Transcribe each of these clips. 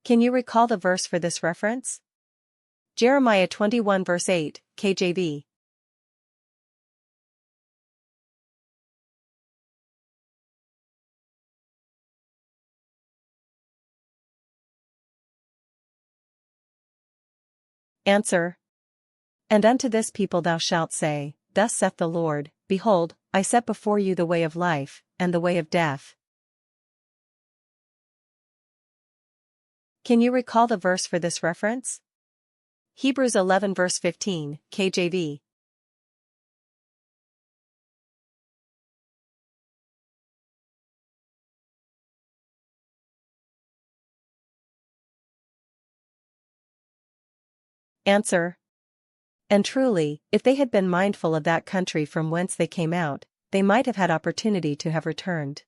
Can you recall the verse for this reference? Jeremiah 21 verse 8, KJV. Answer. And unto this people thou shalt say, Thus saith the Lord, Behold, I set before you the way of life, and the way of death. Can you recall the verse for this reference? Hebrews 11 verse 15, KJV. Answer. And truly, if they had been mindful of that country from whence they came out, they might have had opportunity to have returned.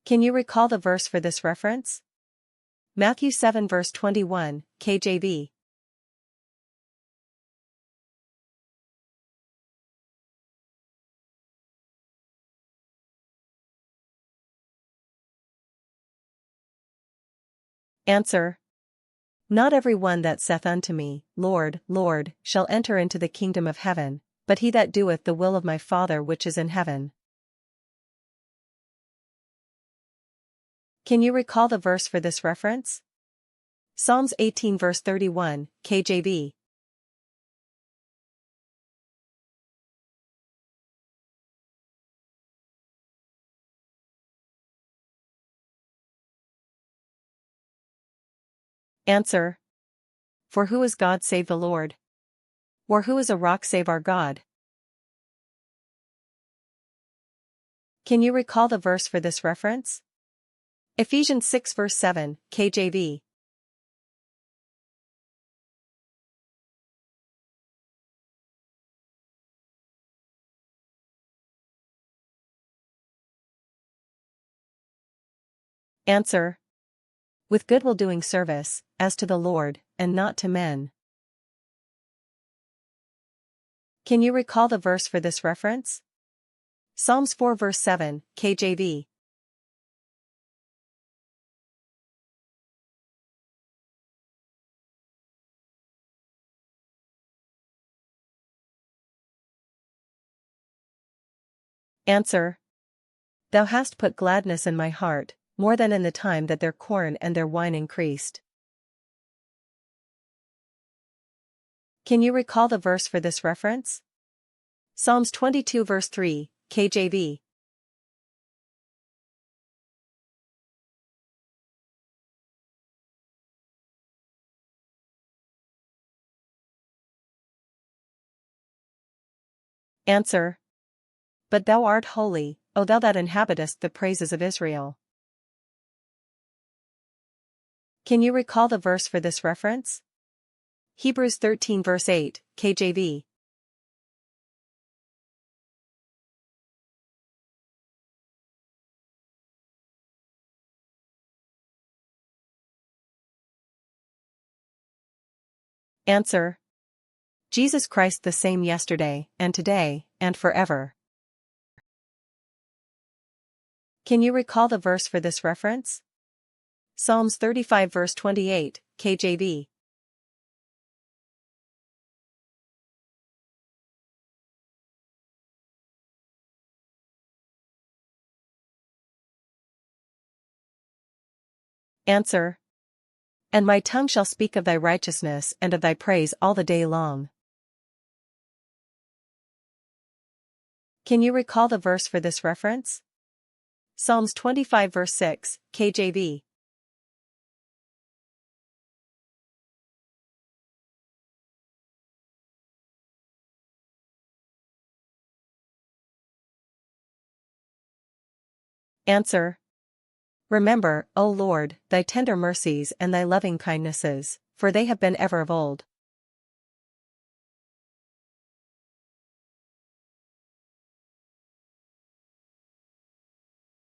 Can you recall the verse for this reference? Matthew 7 verse 21, KJV. Answer. Not every one that saith unto me, Lord, Lord, shall enter into the kingdom of heaven, but he that doeth the will of my Father which is in heaven. Can you recall the verse for this reference? Psalms 18 verse 31, KJV. Answer. For who is God save the Lord? Or who is a rock save our God? Can you recall the verse for this reference? Ephesians 6 verse 7, KJV. Answer. With good will doing service, as to the Lord, and not to men. Can you recall the verse for this reference? Psalms 4 verse 7, KJV. Answer. Thou hast put gladness in my heart, more than in the time that their corn and their wine increased. Can you recall the verse for this reference? Psalms 22 verse 3, KJV. Answer. But thou art holy, O thou that inhabitest the praises of Israel. Can you recall the verse for this reference? Hebrews 13 verse 8, KJV. Answer. Jesus Christ the same yesterday, and today, and forever. Can you recall the verse for this reference? Psalms 35 verse 28, KJV. Answer. And my tongue shall speak of thy righteousness and of thy praise all the day long. Can you recall the verse for this reference? Psalms 25 verse 6, KJV. Answer. Remember, O Lord, thy tender mercies and thy loving kindnesses, for they have been ever of old.